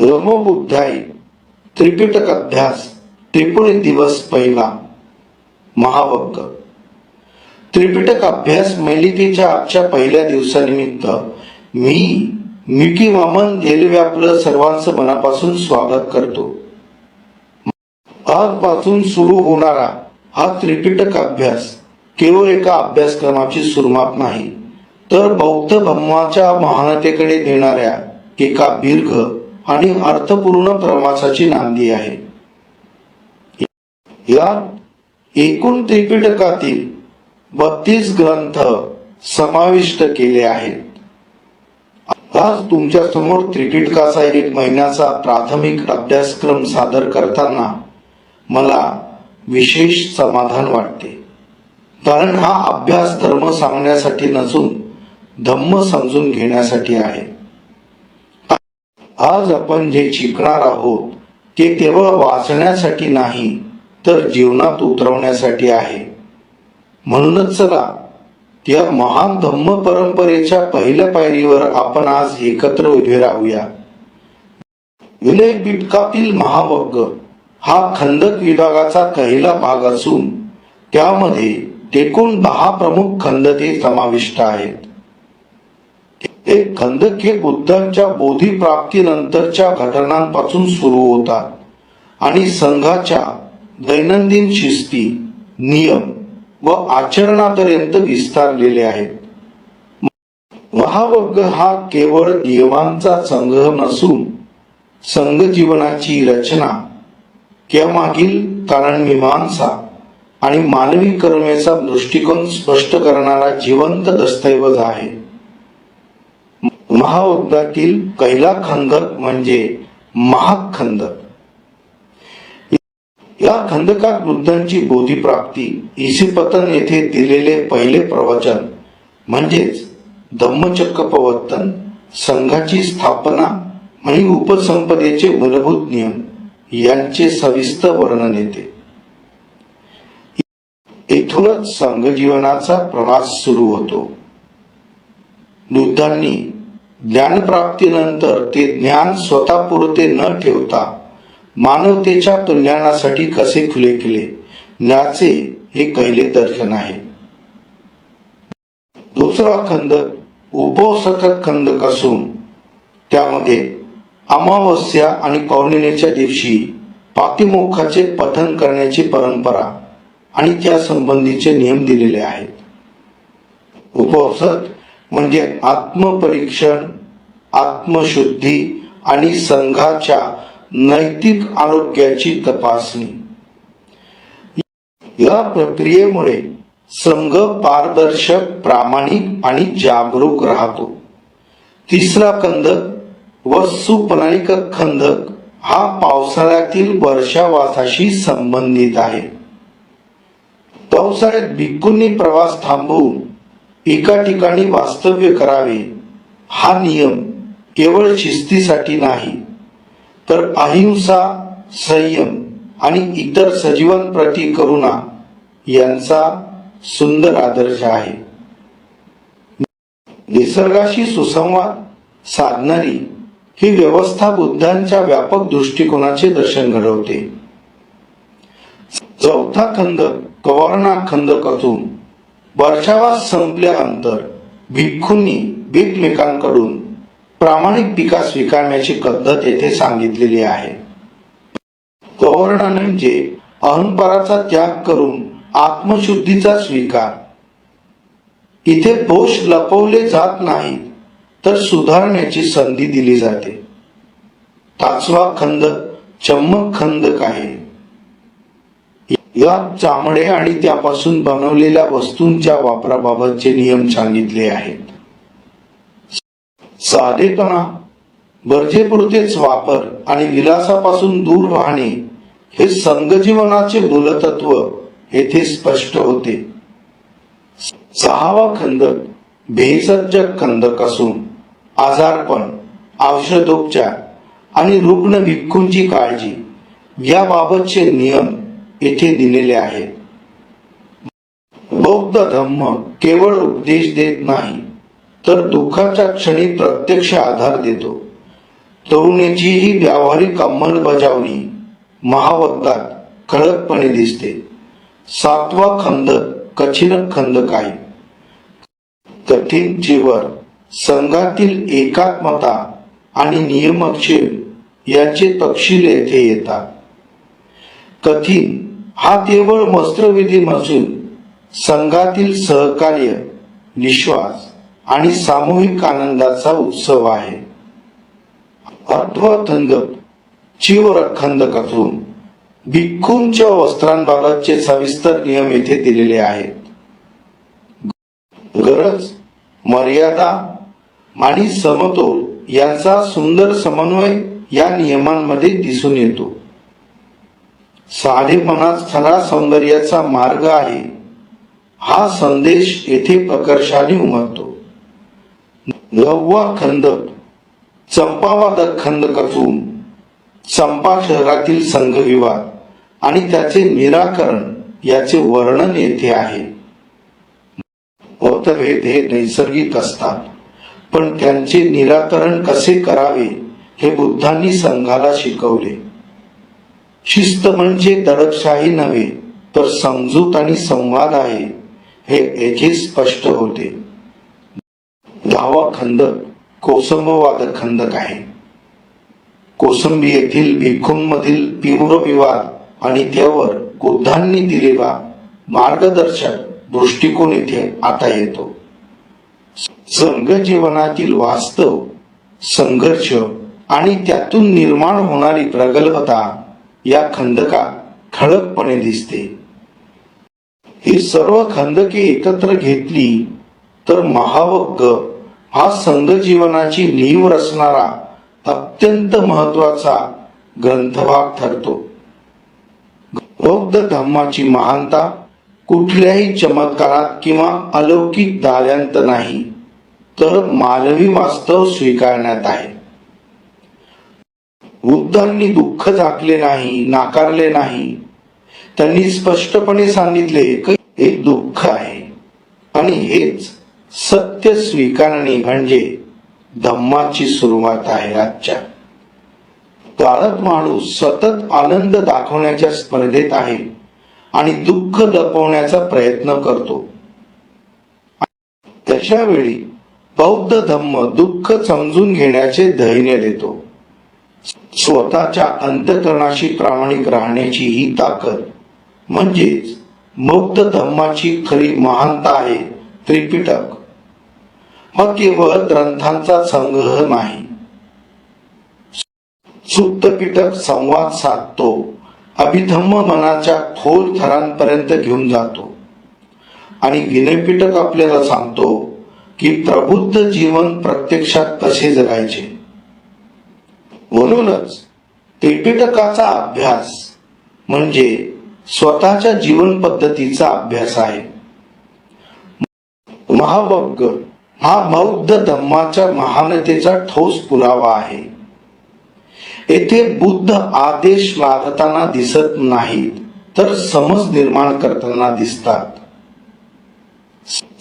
रमोबुद्धाई त्रिपिटक अभ्यास 53 दिवस पहिला महावग्ग त्रिपिटक अभ्यास मालिकेच्या आजच्या पहिल्या दिवसानिमित्त मी मिकी वामन देलवे आपलं सर्वांचं मनापासून स्वागत करतो। आजपासून सुरू होणारा हा त्रिपिटक अभ्यास केवळ एका अभ्यासक्रमाची सुरुवात नाही, तर बौद्ध धम्माच्या महानतेकडे नेणाऱ्या एका दीर्घ आणि अर्थपूर्ण प्रवासाची नांदी आहे। यात एकूण त्रिपिटकातील 32 ग्रंथ समाविष्ट केले आहेत। आज तुमच्या समोर त्रिपिटकाचा 1 महिन्याचा प्राथमिक अभ्यासक्रम सादर करताना मला विशेष समाधान वाटते, कारण हा अभ्यास धर्म सांगण्यासाठी नसून धम्म समजून घेण्यासाठी आहे। आज आपण जे शिकणार आहोत ते केवळ वाचण्यासाठी नाही, तर जीवनात उतरवण्यासाठी आहे। म्हणूनच चला त्या महान धम्म परंपरेच्या पहिल्या पायरीवर आपण आज एकत्र उभे राहूया। विनय पिटकातील महावग्ग हा खंदक विभागाचा पहिला भाग असून त्यामध्ये एकूण 10 प्रमुख खंदके समाविष्ट आहेत। एक खंदक हे बुद्धांच्या बोधिप्राप्तीनंतरच्या घटनांपासून सुरू होतात आणि संघाच्या दैनंदिन शिस्ती, नियम व आचरणापर्यंत विस्तारलेले आहेत। महावग्ग हा केवळ नियमांचा संग्रह नसून संघ जीवनाची रचना, त्यामागील कारणमीमांसा आणि मानवी कर्मेचा दृष्टिकोन स्पष्ट करणारा जिवंत दस्तऐवज आहे। महावग्गातील पहिला खंदक म्हणजे महाखंदक। या खंदकात बुद्धांची बोधिप्राप्ती, ईसिपतन येथे दिलेले पहिले प्रवचन म्हणजेच धम्मचक्कप्रवर्तन, संघाची स्थापना आणि उपसंपदेचे मूलभूत नियम यांचे सविस्तर वर्णन येते। येथूनच संघ जीवनाचा प्रवास सुरू होतो। बुद्धांनी ज्ञानप्राप्तीनंतर ते ज्ञान स्वतःपुरते न ठेवता मानवतेच्या कल्याणासाठी कसे खुले केले याचे हे पहिले दर्शन आहे। दुसरा खंदक उपोषक खंदक असून त्यामध्ये अमावस्या आणि पौर्णिमेच्या दिवशी पातिमोक्षाचे पठण करण्याची परंपरा आणि त्या संबंधीचे नियम दिलेले आहेत। उपोषक म्हणजे आत्मपरीक्षण, आत्मशुद्धी आणि संघाच्या नैतिक आरोग्याची तपासणी। या प्रक्रियेमुळे संघ पारदर्शक, प्रामाणिक आणि जागरूक राहतो। तिसरा खंदक व सुप्राणिक खंदक हा पावसाळ्यातील वर्षावासाशी संबंधित आहे। पावसाळ्यात भिक्खूंनी प्रवास थांबवून एका ठिकाणी वास्तव्य करावे हा नियम केवळ शिस्तीसाठी नाही, तर अहिंसा, संयम आणि इतर सजीवांप्रती करुणा यांचा सुंदर आदर्श आहे। निसर्गाशी सुसंवाद साधणारी ही व्यवस्था बुद्धांच्या व्यापक दृष्टिकोनाचे दर्शन घडवते। चौथा खंदक कवर्णा खंदक असून वर्षावास संपल्यानंतर भिक्खूंनी एकमेकांकडून प्रामाणिक पिका स्वीकारण्याची पद्धत येथे सांगितलेली आहे। कवर्णा म्हणजे अहंकाराचा त्याग करून आत्मशुद्धीचा स्वीकार। इथे दोष लपवले जात नाही, तर सुधारण्याची संधी दिली जाते। 5वा खंदक चम्मक खंदक आहे। यात चामडे आणि त्यापासून बनवलेल्या वस्तूंच्या वापराबाबतचे नियम सांगितले आहेत। साधेपणा, गरजेपुरतेच वापर आणि विलासापासून दूर राहणे हे संघजीवनाचे मूलतत्व येथे स्पष्ट होते। 6वा खंदक भेषजक खंदक असून आजारपण, औषधोपचार आणि रुग्ण भिक्खूंची काळजी याबाबतचे नियम येथे दिलेले आहेत। बौद्ध धम्म केवळ उपदेश देत नाही, तर दुःखाच्या क्षणी प्रत्यक्ष आधार देतो। तरुणीची ही व्यावहारिक अंमलबजावणी महावक्तात ठळकपणे दिसते. 7वा खंदक कठीण खंदक आहे. कठीण चीवर संघातील एकात्मता आणि नियमक्षेम यांचे तपशील येथे येतात. कठीण हा केवळ वस्त्रविधी नसून संघातील सहकार्य, विश्वास आणि सामूहिक आनंदाचा उत्सव आहे. 8वा खंदक चीवर खंदक असून भिक्खूंच्या वस्त्रांबाबतचे सविस्तर नियम येथे दिलेले आहेत. गरज, मर्यादा आणि समतोल यांचा सुंदर समन्वय या नियमांमध्ये दिसून येतो. साधेपणाच खरा सौंदर्याचा मार्ग आहे हा संदेश येथे प्रकर्षाने उमटतो. 9वा खंदक चंपावादक खंदक असून चंपा शहरातील संघविवाद आणि त्याचे निराकरण याचे वर्णन येथे आहे. मतभेद हे नैसर्गिक असतात, पण त्यांचे निराकरण कसे करावे हे बुद्धांनी संघाला शिकवले. शिस्त म्हणजे दडपशाही नव्हे तर समजूत आणि संवाद आहे हे येथे स्पष्ट होते. 10वा खंदक कोसंबवादक खंदक आहे. कोसंबी येथील भिक्खूंमधील तीव्र विवाद आणि त्यावर बुद्धांनी दिलेला मार्गदर्शक दृष्टिकोन येथे आता येतो. संघ जीवनातील वास्तव, संघर्ष आणि त्यातून निर्माण होणारी प्रगल्भता या खंदकात ठळकपणे दिसते. ही सर्व खंदके एकत्र घेतली तर महावग्ग हा संघ जीवनाची नीव रचणारा अत्यंत महत्वाचा ग्रंथभाग ठरतो. बौद्ध धम्माची महानता कुठल्याही चमत्कारात किंवा अलौकिक दाव्यांत नाही, तर मानवी वास्तव स्वीकारण्यात आहे. बुद्धांनी दुःख झाकले नाही, नाकारले नाही. त्यांनी स्पष्टपणे सांगितले की हे दुःख आहे आणि हेच सत्य स्वीकारणे म्हणजे धम्माची सुरुवात आहे. आजच्या काळात माणूस सतत आनंद दाखवण्याच्या स्पर्धेत आहे आणि दुःख लपवण्याचा प्रयत्न करतो. तशा वेळी बौद्ध धम्म दुःख समजून घेण्याचे धैर्य देतो. स्वतःच्या अंतःकरणाशी प्रामाणिक राहण्याची ही ताकद म्हणजेच बौद्ध धम्माची खरी महानता आहे. त्रिपिटक हा केवळ ग्रंथांचा संग्रह नाही. सुत्त पिटक संवाद साधतो, अभिधम्म मनाच्या खोल थरांपर्यंत घेऊन जातो आणि विनय पिटक आपल्याला सांगतो की प्रबुद्ध जीवन प्रत्यक्षात कसे जगायचे. म्हणूनच त्रिपिटकाचा अभ्यास म्हणजे स्वतःच्या जीवन पद्धतीचा अभ्यास आहे. महावग्ग हा बौद्ध धम्माच्या महानतेचा ठोस पुरावा आहे. येथे बुद्ध आदेश लादताना दिसत नाहीत, तर समज निर्माण करताना दिसतात.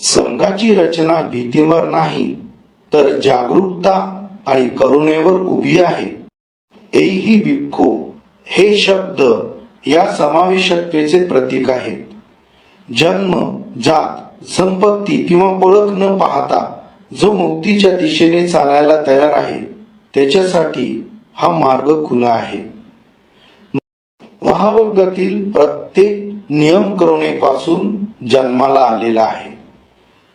संघाची रचना भीतीवर नाही तर जागरूकता आणि करुणेवर उभी आहे. एही भिक्खू हे शब्द या समावेशकतेचे प्रतीक आहेत. जन्म, जात, संपत्ती किंवा ओळख न पाहता जो मुक्तीच्या दिशेने चालायला तयार आहे त्याच्यासाठी हा मार्ग खुला आहे. महावग्गातील प्रत्येक नियम करुणेपासून जन्माला आलेला आहे.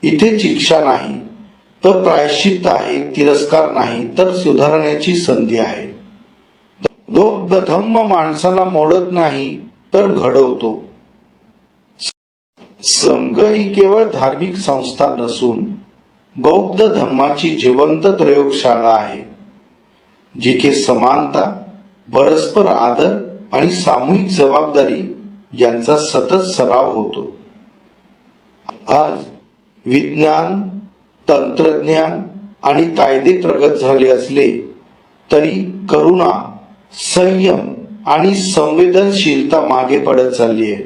इथे शिक्षा नाही तर प्रायश्चित्त आहे, तिरस्कार नाही तर सुधारण्याची संधी आहे. बौद्ध धम्म माणसाला मोडत नाही तर घडवतो. संघ ही केवळ धार्मिक संस्था नसून बौद्ध धम्माची जिवंत प्रयोगशाळा आहे, जिथे समानता, परस्पर आदर आणि सामूहिक जबाबदारी यांचा सतत सराव होतो. आज विज्ञान, तंत्रज्ञान आणि कायदे प्रगत झाले असले तरी करुणा, संयम आणि संवेदनशीलता मागे पडत चालली आहे.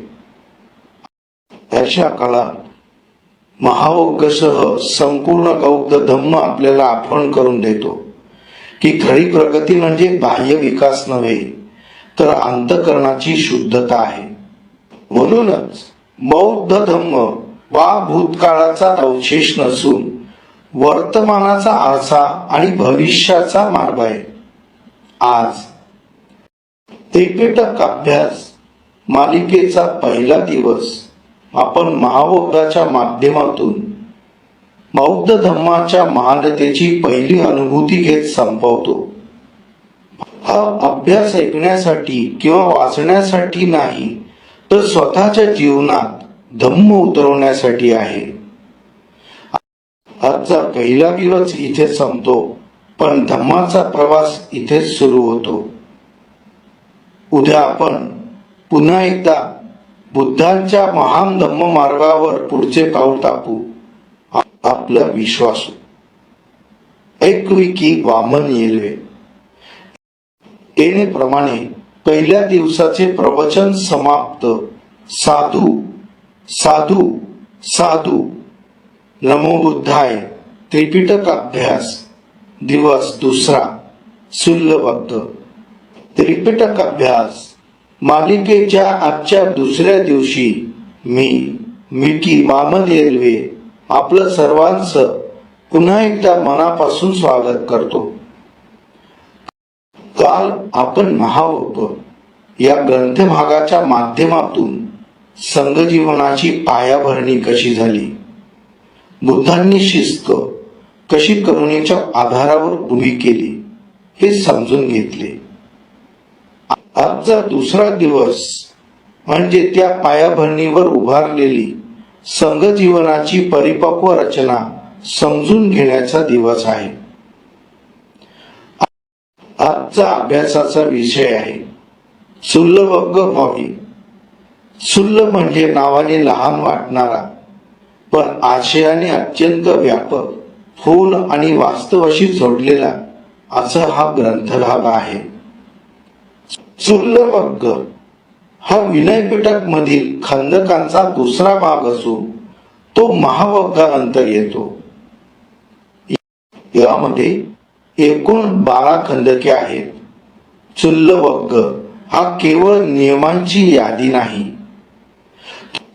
अशा काळात महावग्गसह संपूर्ण बौद्ध धम्म आपल्याला आठवण करून देतो की खरी प्रगती म्हणजे बाह्य विकास नव्हे तर अंतःकरणाची शुद्धता आहे. म्हणूनच बौद्ध धम्म वा भूतकाळाचा अवशेष नसून वर्तमानाचा आरसा आणि भविष्याचा मार्ग आहे. आज त्रिपिटक अभ्यास मालिकेचा पहिला दिवस आपण महाबौद्धाच्या माध्यमातून बौद्ध धम्माच्या महानतेची पहिली अनुभूती घेत संपवतो. हा अभ्यास ऐकण्यासाठी किंवा वाचण्यासाठी नाही तर स्वतःच्या जीवनात धम्म उतरवण्यासाठी आहे. आजचा पहिला दिवस इथे संपतो, पण धम्माचा प्रवास इथेच सुरू होतो. उद्या आपण पुन्हा एकदा बुद्धांच्या महान धम्म मार्गावर पुढचे पाऊल टाकू. आपला विश्वासू ऐकविकी वामन येल्वे येणेप्रमाणे पहिल्या दिवसाचे प्रवचन समाप्त. साधू साधू साधू. नमो बुद्धाय. त्रिपिटक अभ्यास दिवस दुसरा. सुल्लबद्ध. त्रिपिटक अभ्यास मालिकेच्या आजच्या दुसऱ्या दिवशी मिकी वामन येल्वे आपलं सर्वांचं पुन्हा एकदा मनापासून स्वागत करतो. काल आपण महाबौद्ध या ग्रंथभागाच्या माध्यमातून संघजीवनाची पायाभरणी कशी झाली, बुद्धांनी शिस्त कशी करुणेच्या आधारावर उभी केली हे समजून घेतले. आजचा दुसरा दिवस म्हणजे त्या पायाभरणीवर उभारलेली संघजीवनाची परिपक्व रचना समजून घेण्याचा दिवस आहे. आजचा अभ्यासाचा विषय आहे सुल्लबद्ध व्हावी. सुल्ल म्हणजे नावाने लहान वाटणारा पण आशयाने अत्यंत व्यापक, खोल आणि वास्तवाशी जोडलेला असा हा ग्रंथभाग आहे. सुल्लबद्ध हा विनयपिटक मधील खंदकांचा दुसरा भाग असून तो महाबौद्धानंतर येतो. यामध्ये एकूण 12 खंदके आहेत. सुल्लबद्ध हा केवळ नियमांची यादी नाही,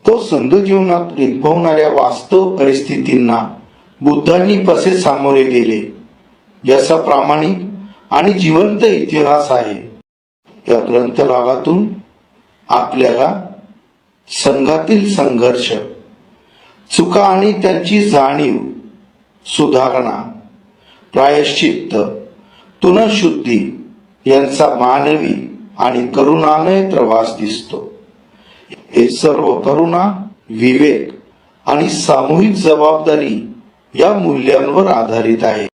तो संत जीवनात उद्भवणाऱ्या वास्तव परिस्थितींना बुद्धांनी कसे सामोरे गेले याचा प्रामाणिक आणि जिवंत इतिहास आहे. या ग्रंथभागातून आपल्याला संघातील संघर्ष, चुका आणि त्यांची जाणीव, सुधारणा, प्रायश्चित्त, पुनःशुद्धी यांचा मानवी आणि करुणामय प्रवास दिसतो. हे सर्व करुणा, विवेक आणि सामूहिक जबाबदारी या मूल्यांवर आधारित आहे.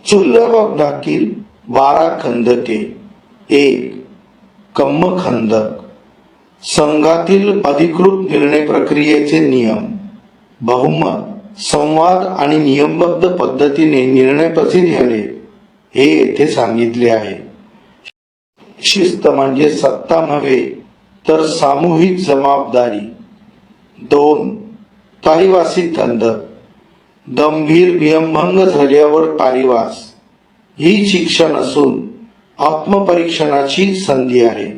सुल्लबद्धातील 12 खंदके. 1. कम्मखंदक. संघातील अधिकृत निर्णय प्रक्रियेचे नियम, बहुमत, संवाद आणि नियमबद्ध पद्धतीने निर्णय कसे घ्यावे हे येथे सांगितले आहे. शिस्त म्हणजे सत्ता नव्हे तर सामूहिक जबाबदारी. 2. पारिवासिक खंदक. गंभीर नियमभंग झाल्यावर पारिवास ही शिक्षा नसून आत्मपरीक्षणाची संधी आहे.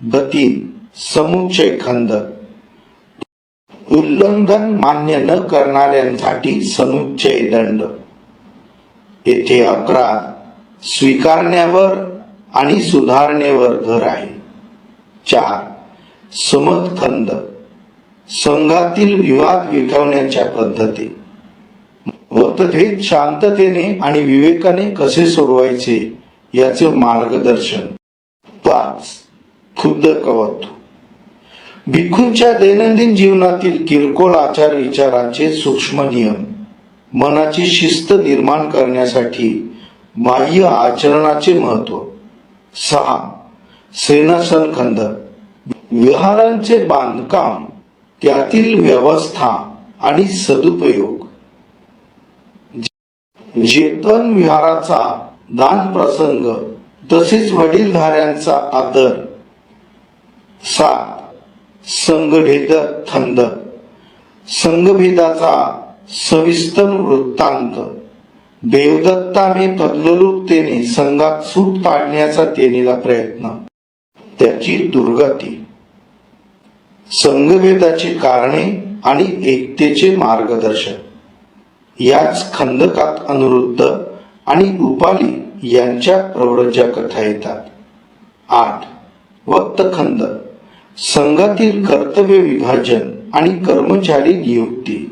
3. समुच्चय खंदक. उल्लंघन मान्य न करणाऱ्यांसाठी समुच्चय दंड. येथे अपराध स्वीकारण्यावर आणि सुधारणेवर भर आहे. 4. समत खंदक. संघातील विवाद मिटवण्याच्या पद्धती, मतभेद शांततेने आणि विवेकाने कसे सोडवायचे याचे मार्गदर्शन. 5. खुद्द कवत. भिक्खूंच्या दैनंदिन जीवनातील किरकोळ आचार विचारांचे सूक्ष्म नियम, मनाची शिस्त निर्माण करण्यासाठी बाह्य आचरणाचे महत्व. 6. सेनासन खंदक. विहारांचे बांधकाम, त्यातील व्यवस्था आणि सदुपयोग. जेतवन विहाराचा दान प्रसंग तसेच वडीलधाऱ्यांचा आदर. 7. संघभेदक खंदक. संघभेदाचा सविस्तर वृत्तांत, देवदत्ताने तल्लुकतेने संघात सूट पाडण्याचा केलेला प्रयत्न, त्याची दुर्गती, संघभेदाची कारणे आणि एकतेचे मार्गदर्शन, याच खंदकात अनिरुद्ध आणि रुपाली यांच्या प्रौढच्या कथा येतात. 8. वक्तखंड, संघातील कर्तव्य विभाजन आणि कर्मचारी नियुक्ती.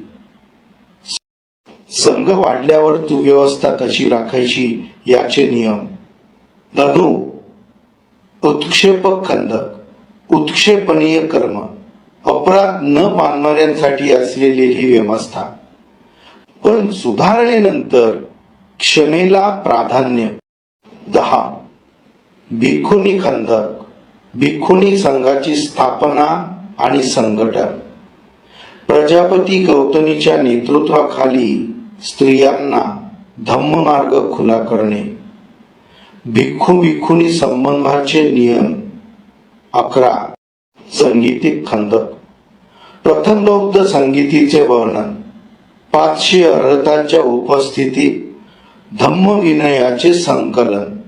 संघ वाढल्यावर तू व्यवस्था कशी राखायची याचे नियम. धनु, उत्क्षेपक खंदक, उत्क्षेपणीय कर्म, अपराध न मानणाऱ्यांसाठी असलेली ही व्यवस्था. पण सुधारणेनंतर क्षमेला प्राधान्य. 10. भिक्खुनी खंदक, भिक्खुनी संघाची स्थापना आणि संघटन. प्रजापती गौतमीच्या नेतृत्वाखाली स्त्रियांना धम्ममार्ग खुला करणे. भिक्खू भिक्खुनी संबंधाचे नियम. 11. संगीतिक खंदक, प्रथम बौद्ध संगीतीचे वर्णन, 500 अर्हतांच्या उपस्थितीत धम्मविनयाचे संकलन.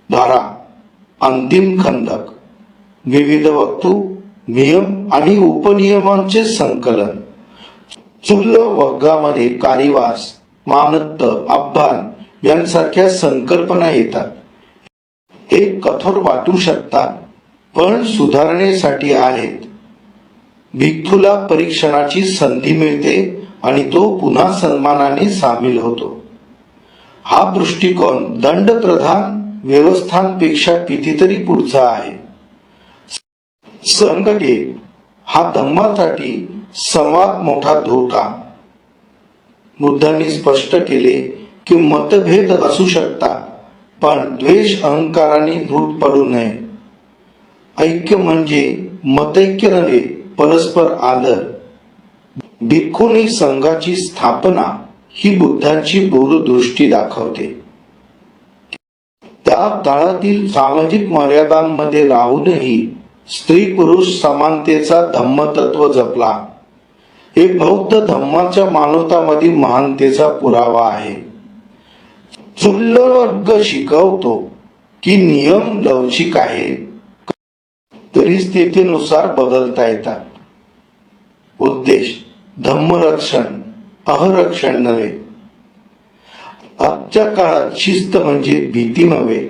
12. अंतिम खंदक, विविध वस्तू, नियम आणि उपनियमांचे संकलन. चुल्ल वर्गामध्ये कालिवास, मानत्त, आव्हान यांसारख्या संकल्पना येतात. हे कठोर वाटू शकतात, पण सुधारणेसाठी आहेत. भिक्खूला परीक्षणाची संधी मिळते आणि तो पुन्हा सन्मानाने सामील होतो. हा दृष्टिकोन दंडप्रधान व्यवस्थांपेक्षा कितीतरी पुढचा आहे. संघटन हा धम्मासाठी सर्वात मोठा धोका. बुद्धांनी स्पष्ट केले की मतभेद असू शकतात, पण द्वेष अहंकाराने धूट पडू नये. ऐक्य म्हणजे मतैक्य नव्हे, परस्पर आदर. भिक्खुनी संघाची स्थापना ही बुद्धांची दूरदृष्टी दाखवते. त्या काळातील सामाजिक मर्यादांमध्ये राहूनही स्त्री पुरुष समानतेचा धम्मतत्व जपला. हे बौद्ध धम्माच्या मानवतामधील महानतेचा पुरावा आहे. चुल्ल वर्ग शिकवतो की नियम लवचिक आहे, परिस्थितीनुसार बदलता येतात. उद्देश धम्मरक्षण, अहरक्षण नव्हे. आजच्या काळात शिस्त म्हणजे भीती नव्हे,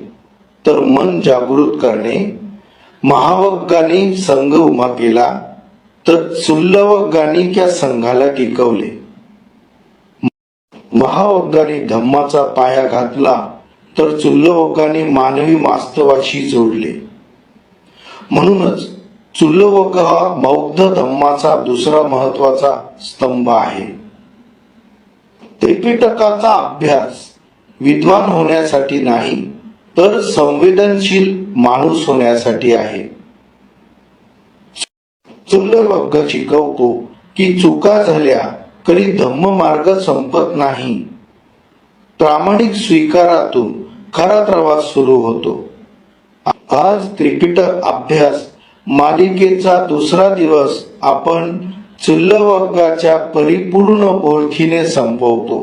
तर मन जागृत करणे. महावग्गाने संघ उभा केला तर चुल्लवग्गाने त्या संघाला टिकवले. महावग्गाने धम्माचा पाया घातला तर चुल्लवग्गाने मानवी वास्तवाशी जोडले. म्हणूनच चुल्लवग्ग हा बौद्ध धम्माचा दुसरा महत्वाचा स्तंभ आहे. त्रिपिटकाचा अभ्यास विद्वान होण्यासाठी नाही, तर संवेदनशील माणूस होण्यासाठी आहे. चुल्लवग्ग शिकवतो की चुका झाल्या तरी धम्ममार्ग संपत नाही. प्रामाणिक स्वीकारातून खरा प्रवास सुरू होतो. आज त्रिपिटक अभ्यास मालिकेचा दुसरा दिवस आपण चुल्लवग्गाच्या परिपूर्ण ओळखीने संपवतो.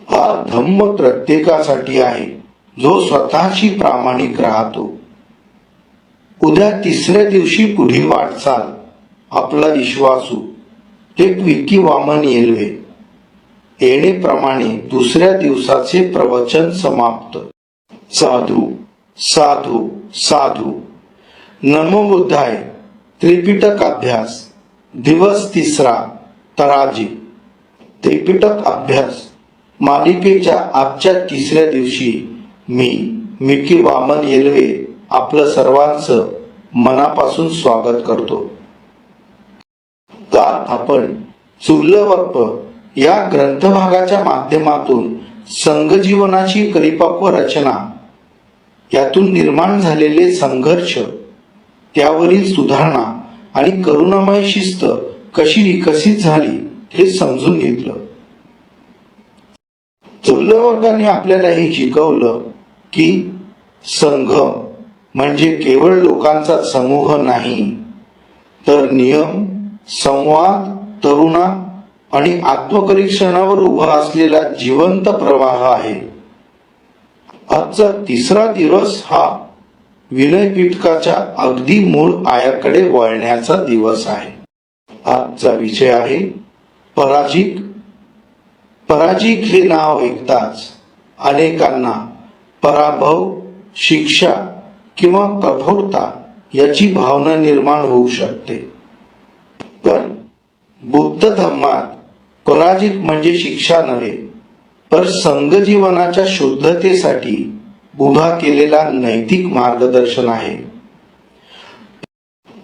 हा धम्म प्रत्येकासाठी आहे जो स्वतःशी प्रामाणिक राहतो. उद्या तिसऱ्या दिवशी पुढील वाटचाल. आपला विश्वासू ते विकी वामन येल्वे. येणेप्रमाणे दुसऱ्या दिवसाचे प्रवचन समाप्त. साधू साधू साधू. नमो बुद्धाय. त्रिपिटक अभ्यास दिवस 3. तराजी. त्रिपिटक अभ्यास मालिकेच्या आजच्या 3ऱ्या दिवशी मी विकी वामन येल्वे आपलं सर्वांचं मनापासून स्वागत करतो. काल आपण चुल्लवग्ग या ग्रंथभागाच्या माध्यमातून संघजीवनाची परिपक्व रचना, यातून निर्माण झालेले संघर्ष, त्यावरील सुधारणा आणि करुणामय शिस्त कशी विकसित झाली हे समजून घेतलं. चुल्लवग्गाने आपल्याला हे शिकवलं की संघ म्हणजे केवळ लोकांचा समूह नाही, तर नियम, संवाद, तरुणा, आणि आत्मपरीक्षणावर उभा असलेला जिवंत प्रवाह आहे. आजचा तिसरा दिवस हा विनयपीठकाच्या अगदी मूळ आयाकडे वळण्याचा दिवस आहे. आजचा विषय आहे पराजिक. पराजिक हे नाव ऐकताच अनेकांना पराभव, शिक्षा किंवा कठोरता याची भावना निर्माण होऊ शकते. पण बुद्ध धर्मात पराजिक म्हणजे शिक्षा नव्हे, तर संघजीवनाच्या शुद्धतेसाठी उभा केलेला नैतिक मार्गदर्शन आहे.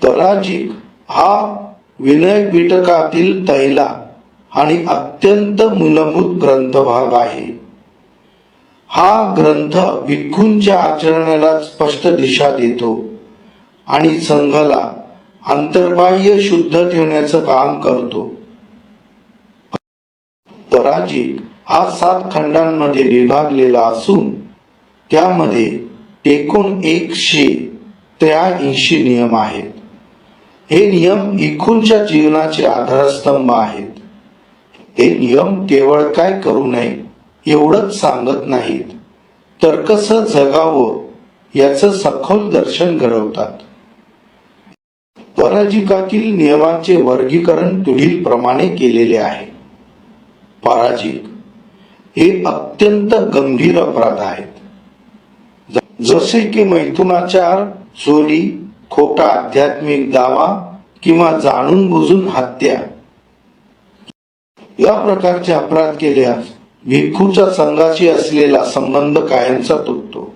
पराजिक हा विनयपीठकातील पहिला आणि अत्यंत मूलभूत ग्रंथभाग आहे. हा ग्रंथ भिक्खूंच्या आचरणाला स्पष्ट दिशा देतो आणि संघाला अंतर्बाह्य शुद्ध ठेवण्याचं काम करतो. पराजिक हा 7 खंडांमध्ये विभागलेला असून त्यामध्ये एकूण 183 नियम आहेत. हे नियम भिक्खूंच्या जीवनाचे आधारस्तंभ आहेत. हे नियम केवळ काय करू नये एवढंच सांगत नाहीत, तर कसं जगावं याचं सखोल दर्शन घडवतात. पराजिकातील नियमांचे वर्गीकरण पुढीलप्रमाणे केलेले आहे. पराजिक हे अत्यंत गंभीर अपराध आहेत, जसे की मैथुनाचार, चोरी, खोटा आध्यात्मिक दावा किंवा जाणून बुजून हत्या. या प्रकारचे अपराध केल्यास भिक्खूच्या संघाशी असलेला संबंध कायमचा तुटतो.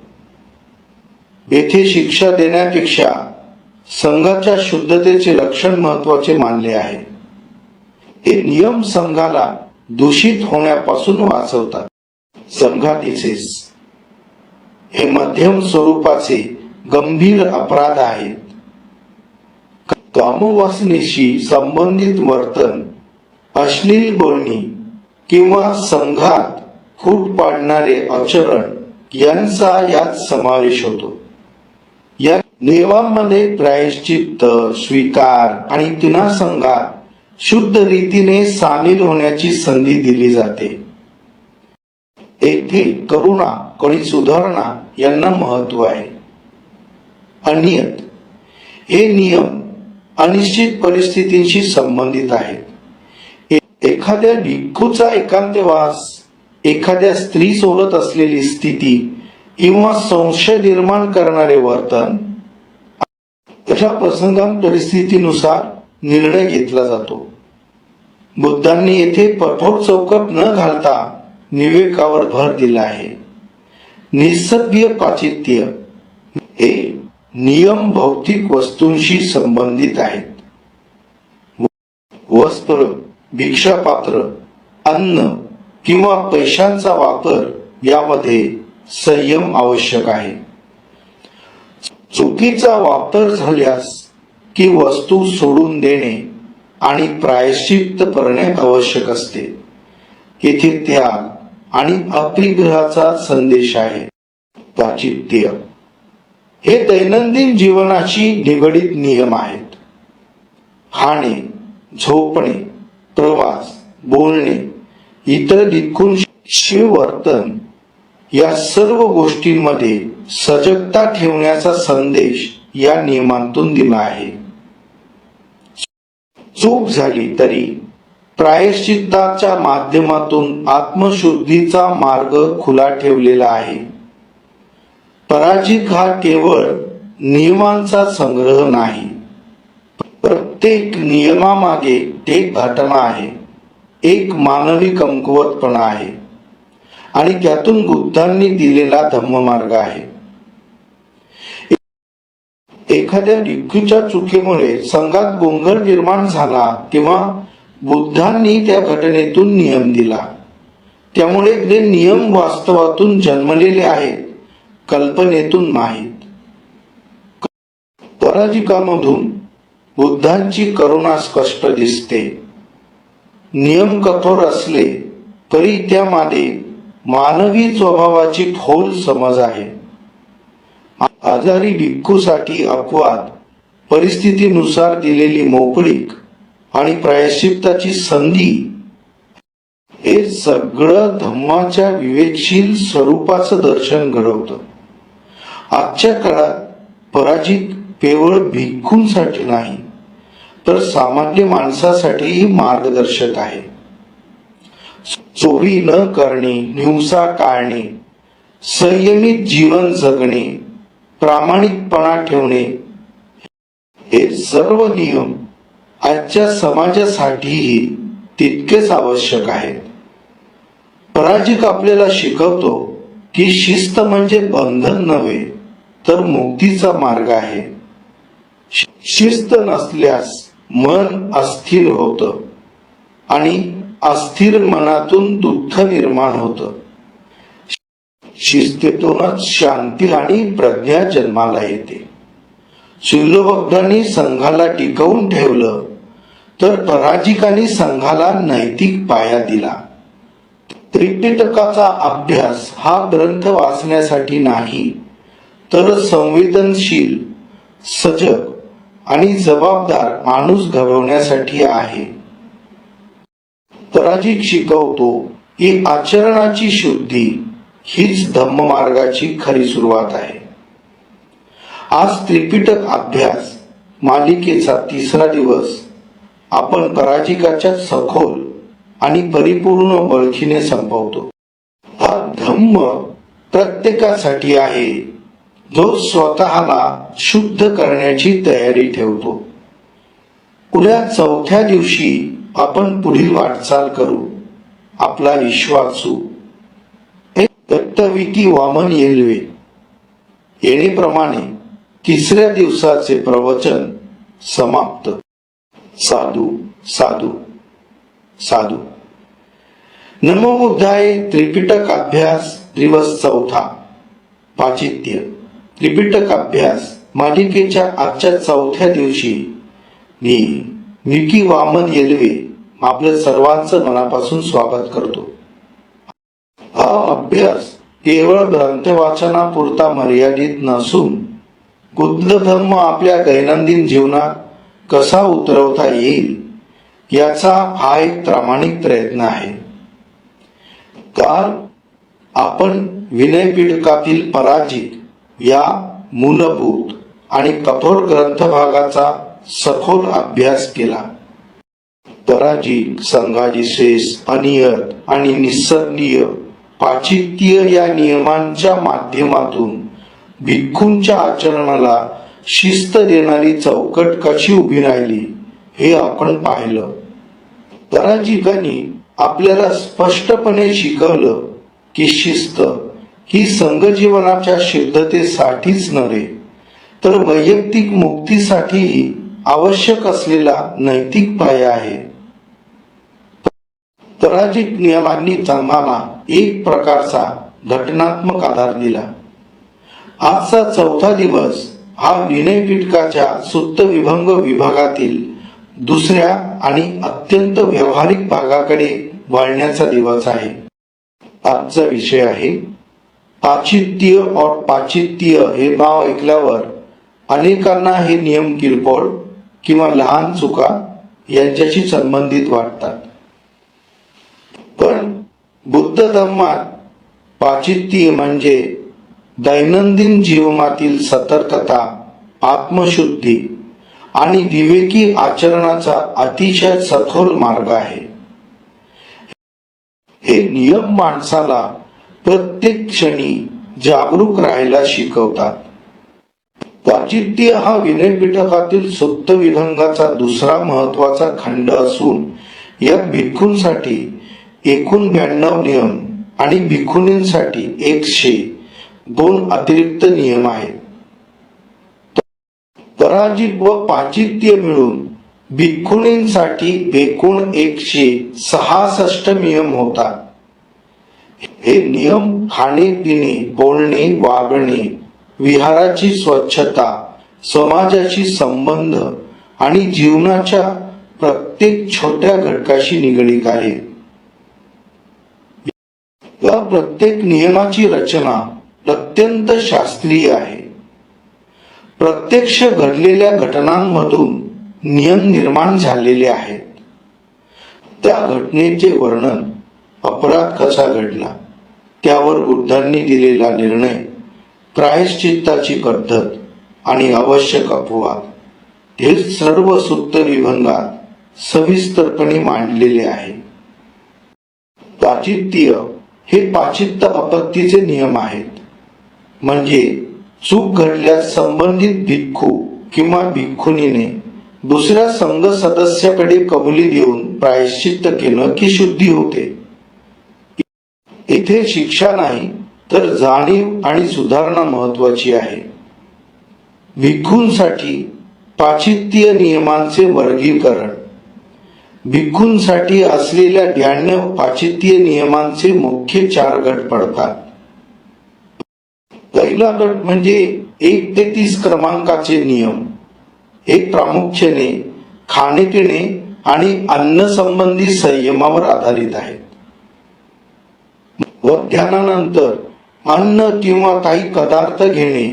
येथे शिक्षा देण्यापेक्षा संघाच्या शुद्धतेचे लक्षण महत्वाचे मानले आहे. हे नियम संघाला दूषित होण्यापासून वाचवतात. संघातीचेच हे मध्यम स्वरूपाचे गंभीर अपराध आहेत. कामवासनेशी संबंधित वर्तन, अश्लील बोलणी किंवा संघात फूट पाडणारे आचरण यांचा यात समावेश होतो. या नियमांमध्ये प्रायश्चित्त, स्वीकार आणि पुन्हा संघात शुद्ध रीतीने सामील होण्याची संधी दिली जाते. येथे करुणा आणि सुधारणा यांना महत्व आहे. अनियत हे नियम अनिश्चित परिस्थितींशी संबंधित आहेत. एखाद्या भिक्खूचा एकांतवास, एखाद्या स्त्री सोबत असलेली स्थिती किंवा संशय निर्माण करणारे वर्तन, अशा प्रसंगां परिस्थितीनुसार निर्णय घेतला जातो. बुद्धांनी येथे कठोर चौकट न घालता विवेकावर भर दिला आहे. निसर्गीय पाचित्य हे नियम भौतिक वस्तूंशी संबंधित आहेत. वस्त्र, भिक्षापात्र, अन्न किंवा पैशांचा वापर यामध्ये संयम आवश्यक आहे. चुकीचा वापर झाल्यास की वस्तू सोडून देणे आणि प्रायश्चित्त करणे आवश्यक असते. येथे त्याग आणि अपरिग्रहाचा संदेश आहे. पाचित्य हे दैनंदिन जीवनाशी निगडित नियम आहेत. खाणे, झोपणे, प्रवास, बोलणे, इतर भिक्खूंशी वर्तन या सर्व गोष्टींमध्ये सजगता ठेवण्याचा संदेश या नियमांतून दिला आहे. चूक झाली तरी प्रायश्चित्ताच्या माध्यमातून आत्मशुद्धीचा मार्ग खुला ठेवलेला आहे. पराजिक हा केवळ नियमांचा संग्रह नाही, प्रत्येक नियमामागे एक घटना आहे, एक मानवी कमकुवतपणा आहे आणि त्यातून बुद्धांनी दिलेला धम्ममार्ग आहे. एखाद्या भिक्खूच्या चुकीमुळे संघात गोंधळ निर्माण झाला किंवा बुद्धांनी त्या घटनेतून नियम दिला, त्यामुळे ते नियम वास्तवातून जन्मलेले आहेत, कल्पनेतून नाहीत. पराजिकामधून बुद्धांची करुणा स्पष्ट दिसते. नियम कठोर असले तरी त्यामध्ये मानवी स्वभावाची खोल समज आहे. आजारी भिक्खूसाठी अपवाद, परिस्थितीनुसार दिलेली मोकळीक आणि प्रायश्चित्ताची संधी हे सगळं धम्माच्या विवेकशील स्वरूपाचं दर्शन घडवतं. आजच्या काळात पराजित केवळ भिक्खूंसाठी नाही तर सामान्य माणसासाठीही मार्गदर्शक आहे. चोरी न करणे, हिंसा टाळणे, संयमित जीवन जगणे, प्रामाणिकपणा ठेवणे हे सर्व नियम आजच्या समाजासाठीही तितकेच आवश्यक आहेत. पराजिक आपल्याला शिकवतो की शिस्त म्हणजे बंधन नव्हे तर मुक्तीचा मार्ग आहे. शिस्त नसल्यास मन अस्थिर होतं आणि अस्थिर मनातून दुःख निर्माण होतं. शिस्तीतूनच शांती आणि प्रज्ञा जन्माला येते. शिलभक्तांनी संघाला टिकवून ठेवलं तर पराजिकांनी संघाला नैतिक पाया दिला. त्रिपिटकाचा अभ्यास हा ग्रंथ वाचण्यासाठी नाही तर संवेदनशील, सजग आणि जबाबदार माणूस घडवण्यासाठी आहे. पराजिक शिकवतो की आचरणाची शुद्धी हीच धम्ममार्गाची खरी सुरुवात आहे. आज त्रिपिटक अभ्यास मालिकेचा 3रा दिवस आपण पराजिकाच्या सखोल आणि परिपूर्ण ओळखीने संपवतो. हा धम्म प्रत्येकासाठी आहे जो स्वतःला शुद्ध करण्याची तयारी ठेवतो. उद्या 4थ्या दिवशी आपण पुढील वाटचाल करू. आपला विश्वासू एक दत्तविकी वामन येलवे येणेप्रमाणे 3ऱ्या दिवसाचे प्रवचन समाप्त. साधू साधू साधू. नमो बुद्धाय. त्रिपिटक अभ्यास दिवस 4था. पाचित्य. त्रिपिटक अभ्यास मालिकेच्या आजच्या 4थ्या दिवशी मी विकी वामन येलवे आपलं सर्वांचं मनापासून स्वागत करतो. हा अभ्यास केवळ ग्रंथ वाचनापुरता मर्यादित नसून बुद्ध धर्म आपल्या दैनंदिन जीवनात कसा उतरवता येईल याचा हा एक प्रामाणिक प्रयत्न आहे. कारण आपण विनयपीठकातील पराजित या मूलभूत आणि कठोर ग्रंथभागाचा सखोल अभ्यास केला. पराजित, संघादिशेष, अनियत आणि निस्संदेय पाचित्य या नियमांच्या माध्यमातून भिक्खूंच्या आचरणाला शिस्त देणारी चौकट कशी उभी राहिली हे आपण पाहिलं. पराजिकांनी आपल्याला स्पष्टपणे शिकवलं की शिस्त ही संघजीवनाच्या शुद्धतेसाठीच नव्हे तर वैयक्तिक मुक्तीसाठीही आवश्यक असलेला नैतिक पाया आहे. पराजित नियमांनी धर्माला एक प्रकारचा घटनात्मक आधार दिला. आजचा 4था दिवस हा विनयपीठकाच्या सुत्त विभंग विभागातील 2ऱ्या आणि अत्यंत व्यावहारिक भागाकडे वळण्याचा दिवस आहे. आजचा विषय आहे पाचित्य और पाचित्य. हे नाव ऐकल्यावर अनेकांना हे नियम किरकोळ किंवा लहान चुका यांच्याशी संबंधित वाटतात. पण बुद्ध धर्मात पाचित्य म्हणजे दैनंदिन जीवनातील सतर्कता, आत्मशुद्धी आणि विवेकी आचरणाचा अतिशय सखोल मार्ग आहे. हे नियम माणसाला प्रत्येक क्षणी जागरूक राहायला शिकवतात. पाचित्य हा विनयपीठकातील सुत्त विभंगाचा 2रा महत्वाचा खंड असून या भिक्खूंसाठी एकूण 92 नियम आणि भिक्खुनींसाठी 102 अतिरिक्त नियम आहेत. पराजित व पाचित्य मिळून भिक्खुनींसाठी एकूण 166 नियम होतात. हे नियम खाणे पिणे, बोलणे, वागणे, विहाराची स्वच्छता, समाजाशी संबंध आणि जीवनाच्या प्रत्येक छोट्या घटकाशी निगडीत आहेत. या प्रत्येक नियमाची रचना अत्यंत शास्त्रीय आहे. प्रत्यक्ष घडलेल्या घटनांमधून नियम निर्माण झालेले आहेत. त्या घटनेचे वर्णन अपराध कसा घडला, त्यावर बुद्धांनी दिलेला निर्णय, प्रायश्चित्ताची पद्धत आणि आवश्यक अपवाद हे सर्व सूक्त निबंधात सविस्तरपणे मांडलेले आहे. पाचित्य हे पाचित्त आपत्तीचे नियम आहेत. म्हणजे चूक घडल्यास संबंधित भिक्खू किंवा भिक्खुनीने दुसऱ्या संघ सदस्याकडे कबुली देऊन प्रायश्चित्त केलं की शुद्धी होते. येथे शिक्षा नाही तर जाणीव आणि सुधारणा महत्वाची आहे. भिक्खूंसाठी पाचित्य नियमांचे वर्गीकरण. भिक्खूंसाठी असलेल्या 92 पाचित्य नियमांचे मुख्य 4 गट पडतात. पहिला गट म्हणजे 1 ते 30 क्रमांकाचे नियम. हे प्रामुख्याने खाणेपिणे आणि अन्न संबंधी संयमावर आधारित आहेत. मध्यान्नानंतर अन्न किंवा काही पदार्थ घेणे,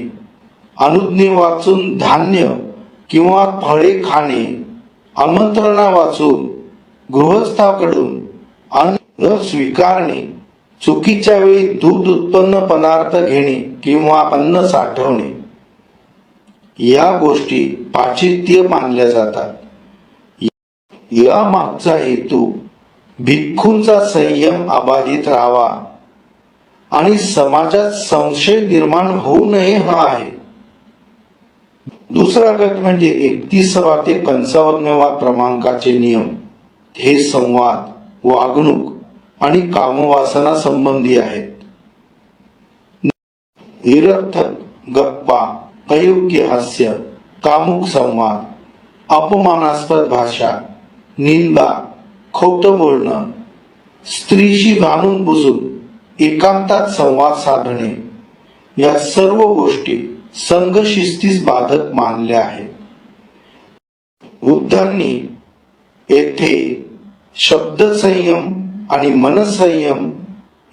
अनुज्ञे वाचून धान्य किंवा फळे खाणे, आमंत्रणा वाचून गृहस्थाकडून अन्न स्वीकारणे, चुकीच्या वेळी दूध उत्पन्न पदार्थ घेणे किंवा अन्न साठवणे, या गोष्टी पाचित्य मानल्या जातात. या मागचा हेतू भिक्खूंचा संयम अबाधित राहावा आणि समाजात संशय निर्माण होऊ नये हा आहे. दुसरा गट म्हणजे 31वा ते 55वा क्रमांकाचे नियम. हे संवाद, वागणूक आणि कामवासना संबंधी आहेत. निरर्थक गप्पा, अयोग्य हास्य, कामुक संवाद, अपमानास्पद भाषा, निंदा, खोटं बोलणं, स्त्रीशी भांडून बुजून एकांतात संवाद साधणे, या सर्व गोष्टी संघशिस्तीस बाधक मानल्या आहेत. बुद्धांनी येथे शब्द संयम आणि मनसंयम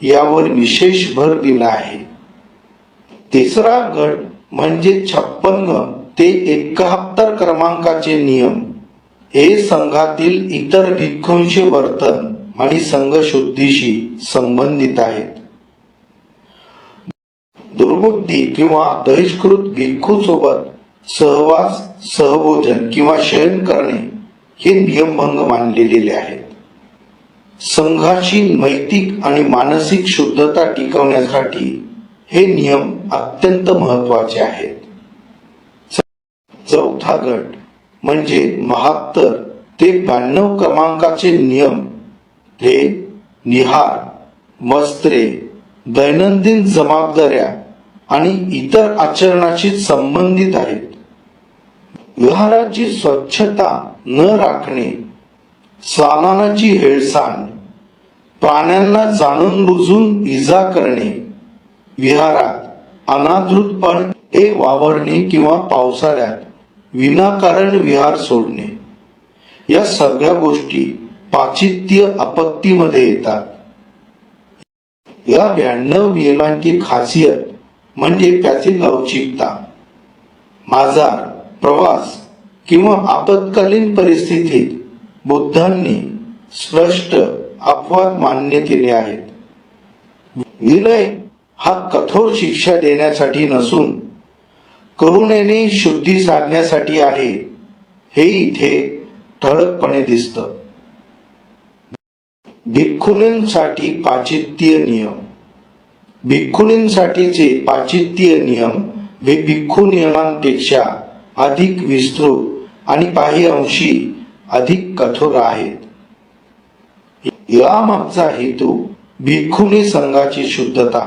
यावर विशेष भर दिला आहे. तिसरा गट म्हणजे 56 ते 71 क्रमांकाचे नियम. हे संघातील इतर भिक्खूंचे वर्तन आणि संघशुद्धीशी संबंधित आहेत. दुर्बुद्धी किंवा बहिष्कृत भिक्खू सोबत सहवास, सहभोजन किंवा शयन करणे हे नियमभंग मानले गेले आहेत. संघाची नैतिक आणि मानसिक शुद्धता टिकवण्यासाठी हे नियम अत्यंत महत्वाचे आहेत. चौथा गट म्हणजे 72 ते 92 क्रमांकाचे नियम. हे निहार, वस्त्रे, दैनंदिन जबाबदाऱ्या आणि इतर आचरणाशी संबंधित आहेत. विहाराची स्वच्छता न राखणे, सामानाची हेळसांड, प्राण्यांना जाणून बुजून इजा करणे, विहारात अनादृतपणे वावरणे किंवा पावसाळ्यात विनाकारण विहार सोडणे, या सगळ्या गोष्टी पाचित्य आपत्तीमध्ये येतात. या 92 नियमांची खासियत म्हणजे त्याची लवचिकता. आजार, प्रवास किंवा आपत्कालीन परिस्थितीत बुद्धांनी स्पष्ट अपवाद मान्य केले आहेत. विलय हा कठोर शिक्षा देण्यासाठी नसून करुणेने शुद्धी साधण्यासाठी आहे, हे इथे ठळकपणे दिसतं. भिक्खुनींसाठी पाचित्य नियम. भिक्खुनींसाठीचे पाचित्य नियम हे भिक्खू नियमांपेक्षा अधिक विस्तृत आणि काही अंशी अधिक कठोर आहेत. यामागचा हेतू भिक्खुनी संघाची शुद्धता,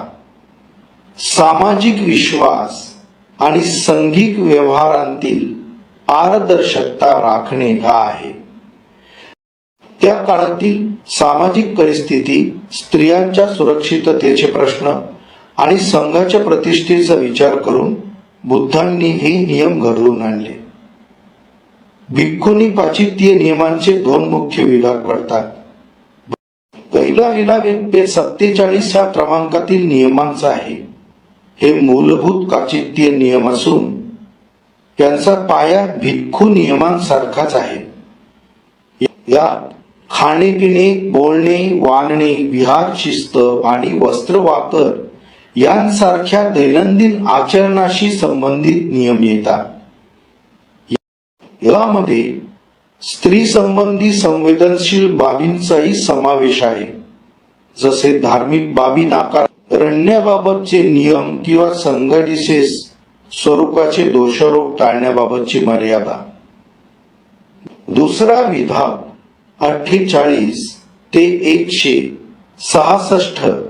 सामाजिक विश्वास आणि सांघिक व्यवहारांतील पारदर्शकता राखणे हा आहे. त्या काळातील सामाजिक परिस्थिती, स्त्रियांच्या सुरक्षिततेचे प्रश्न आणि संघाच्या प्रतिष्ठेचा विचार करून बुद्धांनी हे नियम घडवून आणले. भिक्खुनी पाचित्य नियमांचे 2 मुख्य विभाग पडतात. पहिला विभाग 47 क्रमांकातील नियमांचा आहे. हे मूलभूत पाचित्य नियम असून त्यांचा पाया भिक्खू नियमांसारखाच आहे. यात खाणे-पिणे, बोलणे, वागणे, विहार शिस्त आणि वस्त्र वापर यांसारख्या दैनंदिन आचरणाशी संबंधित नियम येतात. यामध्ये स्त्री संबंधी संवेदनशील बाबींचाही समावेश आहे, जसे धार्मिक बाबी नाकारण्याबाबतचे नियम किंवा संघविशेष स्वरूपाचे दोषारोप टाळण्याबाबतची मर्यादा. दुसरा विभाग 48 ते 166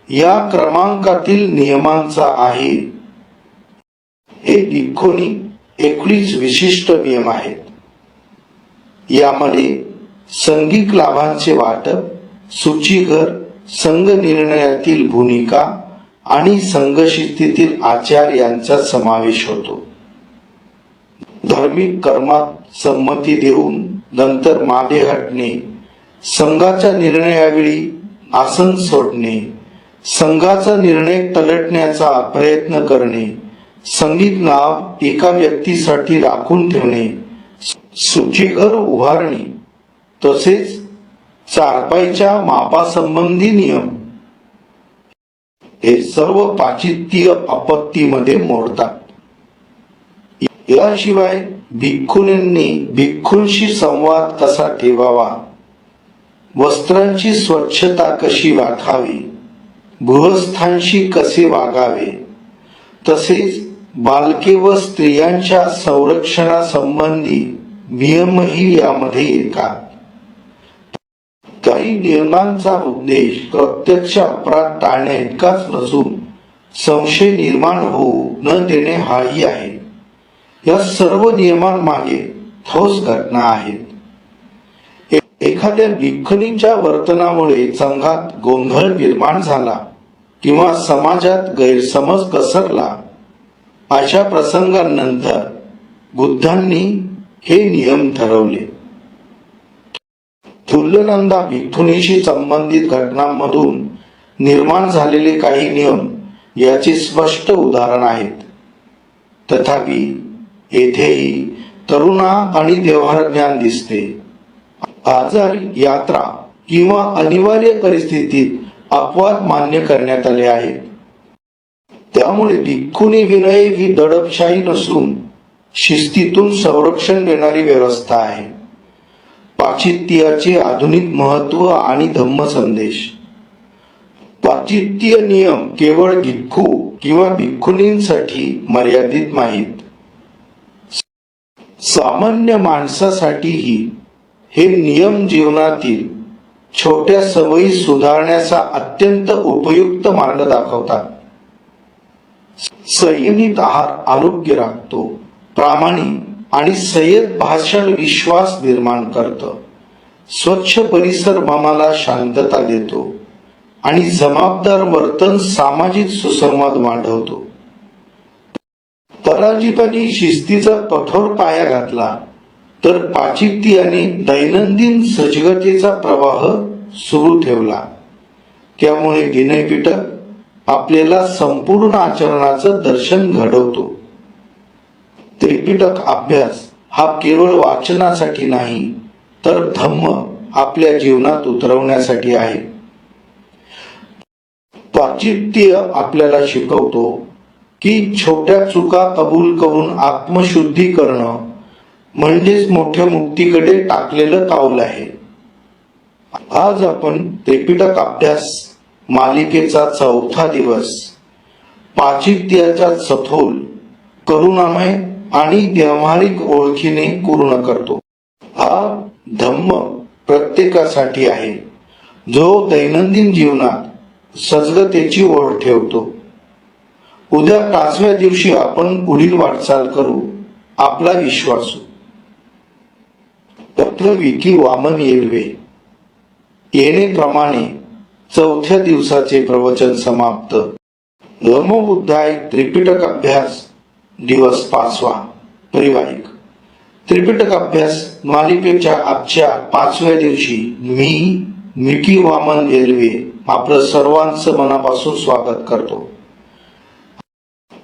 या क्रमांकातील नियमांचा आहे. हे भिक्खूंनी 19 विशिष्ट नियम आहेत. यामध्ये संघिक लाभांचे वाटप, सूचीघर, संघ निर्णयातील भूमिका आणि संघशिस्तीतील आचार यांचा समावेश होतो. धार्मिक कर्मात संमती देऊन नंतर मागे हटणे, संघाच्या निर्णयावेळी आसन सोडणे, संघाचा निर्णय पलटण्याचा प्रयत्न करणे, संघिक लाभ एका व्यक्तीसाठी राखून ठेवणे, सूचीघर उभारणे, तसेच चारपाईच्या मापासंबंधी नियम हे सर्व पाश्चित्य आपत्तीमध्ये मोडतात. याशिवाय भिक्खूंनी भिक्खूंशी संवाद कसा ठेवावा, वस्त्रांची स्वच्छता कशी राखावी, गृहस्थांशी कसे वागावे, तसेच बालके व स्त्रियांच्या संरक्षणासंबंधी नियमही यामध्ये येतात. काही नियमांचा उद्देश प्रत्यक्ष अपराध टाळणे इतकाच नसून संशय निर्माण होऊ न देणे हाही आहे. या सर्व नियमांमागे ठोस घटना आहेत. एखाद्या भिक्खूंच्या वर्तनामुळे संघात गोंधळ निर्माण झाला किंवा समाजात गैरसमज पसरला, अशा प्रसंगानंतर बुद्धांनी हे नियम ठरवले. तुल्यनंदा भिक्खुनीशी संबंधित घटनांमधून निर्माण झालेले काही नियम याचे स्पष्ट उदाहरण आहेत. तथापि येथेही तरुणा आणि व्यवहार ज्ञान दिसते. आजारी, यात्रा किंवा अनिवार्य परिस्थितीत अपवाद मान्य करण्यात आले आहेत. त्यामुळे भिक्खुनी विनय ही दडपशाही नसून शिस्तीतून संरक्षण देणारी व्यवस्था आहे. पाश्चित्याचे आधुनिक महत्व आणि धम्म संदेश. पाश्चित्य नियम केवळ भिक्खू किंवा भिक्खुनींसाठी मर्यादित नाहीत. सामान्य माणसासाठीही हे नियम जीवनातील छोट्या सवयी सुधारण्याचा अत्यंत उपयुक्त मार्ग दाखवतात. संयमित आहार आरोग्य राखतो, प्रामाणिक आणि संयत भाषण विश्वास निर्माण करतं, स्वच्छ परिसर मनाला शांतता देतो आणि जबाबदार वर्तन सामाजिक सुसंवाद वाढवतो. पराजितांनी शिस्तीचा कठोर पाया घातला तर पाश्चित्याने दैनंदिन सजगतेचा प्रवाह सुरू ठेवला. त्यामुळे विनयपिटक आपल्याला संपूर्ण आचरणाचं दर्शन घडवतो. त्रिपिटक अभ्यास हा केवळ वाचनासाठी नाही तर धम्म आपल्या जीवनात उतरवण्यासाठी आहे. पाश्चित्य आपल्याला शिकवतो की छोट्या चुका कबूल करून आत्मशुद्धी करणं म्हणजेच मोठ्या मुक्तीकडे टाकलेलं पाऊल आहे. आज आपण त्रिपिटक अभ्यास मालिकेचा 4था दिवस पाश्चित्याच्या सखोल, करुणामय आणि व्यावहारिक ओळखीने पूर्ण करतो. हा धम्म प्रत्येकासाठी आहे जो दैनंदिन जीवनात सजगतेची ओढ ठेवतो. उद्या 5व्या दिवशी आपण पुढील वाटचाल करू. आपला विश्वासू. डॉक्टर विकी वामन येळवे. येणेप्रमाणे 4थ्या दिवसाचे प्रवचन समाप्त. धर्मबुद्धाय त्रिपिटक अभ्यास दिवस 5वा परिवारिक. त्रिपिटक अभ्यास मालिकेच्या आजच्या 5व्या दिवशी मी विकी वामन येळवे आपलं सर्वांचं मनापासून स्वागत करतो.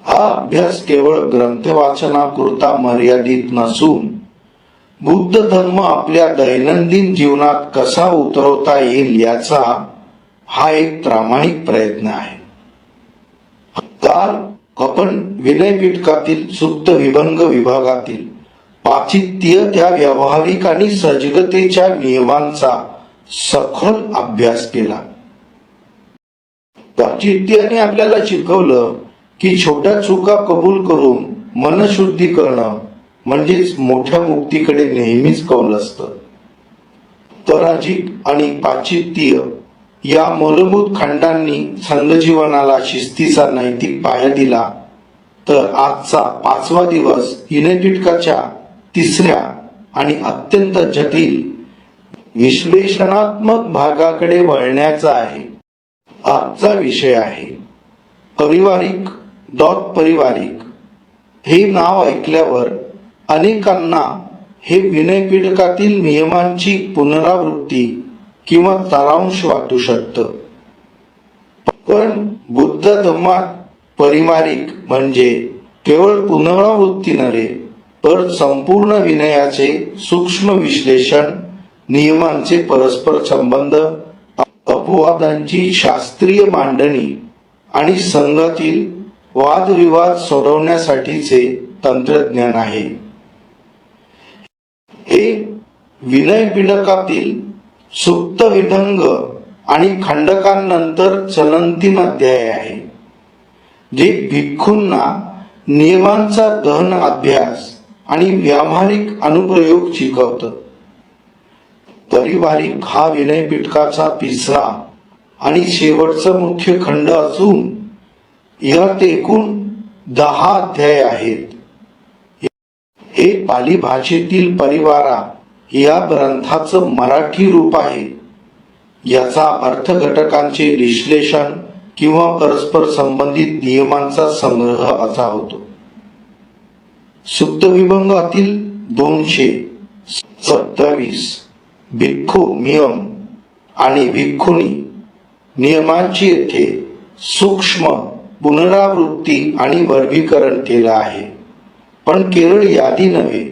हा अभ्यास केवळ ग्रंथ वाचनापुरता मर्यादित नसून बुद्ध धर्म आपल्या दैनंदिन जीवनात कसा उतरवता येईल याचा हा एक प्रामाणिक प्रयत्न आहे. काल आपण विनयपिटकातील सुप्त विभंग विभागातील पाचित्य त्या व्यावहारिक आणि सजगतेच्या नियमांचा सखोल अभ्यास केला. पाचित्याने आपल्याला शिकवलं की छोट्या चुका कबूल करून मनशुद्धी करणं म्हणजेच मोठ्या मुक्तीकडे नेहमीच कौल असतं. पराजिक आणि पाश्चित्य या मूलभूत खंडांनी संघजीवनाला शिस्तीचा नैतिक पाया दिला, तर आजचा 5वा दिवस विनयपिटकाच्या 3ऱ्या आणि अत्यंत जटिल विश्लेषणात्मक भागाकडे वळण्याचा आहे. आजचा विषय आहे पारिवारिक. पारिवारिक हे नाव ऐकल्यावर अनेकांना हे विनयपिटकातील नियमांची पुनरावृत्ती किंवा सारांश वाटू शकतं. पण बुद्ध धर्मात पारिवारिक म्हणजे केवळ पुनरावृत्ती नव्हे, तर संपूर्ण विनयाचे सूक्ष्म विश्लेषण, नियमांचे परस्पर संबंध, अपवादांची शास्त्रीय मांडणी आणि संघातील वादविवाद सोडवण्यासाठीचे तंत्रज्ञान आहे. हे विनयपिटकातील सुप्त विभंग आणि खंडकांनंतर चलंतीम अध्याय आहे, जे भिक्खूंना नियमांचा गहन अभ्यास आणि व्यावहारिक अनुप्रयोग शिकवतं. पारिवारिक हा विनयपिटकाचा 3रा आणि शेवटचा मुख्य खंड असून यात एकूण 10 अध्याय आहेत. हे पाली भाषेतील परिवारा या ग्रंथाचं मराठी रूप आहे. याचा अर्थ घटकांचे विश्लेषण किंवा परस्पर संबंधित नियमांचा संग्रह असा होतो. सुप्त विभंगातील 227 भिक्खू नियम आणि भिक्खुनी नियमांची येथे सूक्ष्म पुनरावृत्ती आणि वर्गीकरण केलं आहे. पण केवळ यादी नव्हे,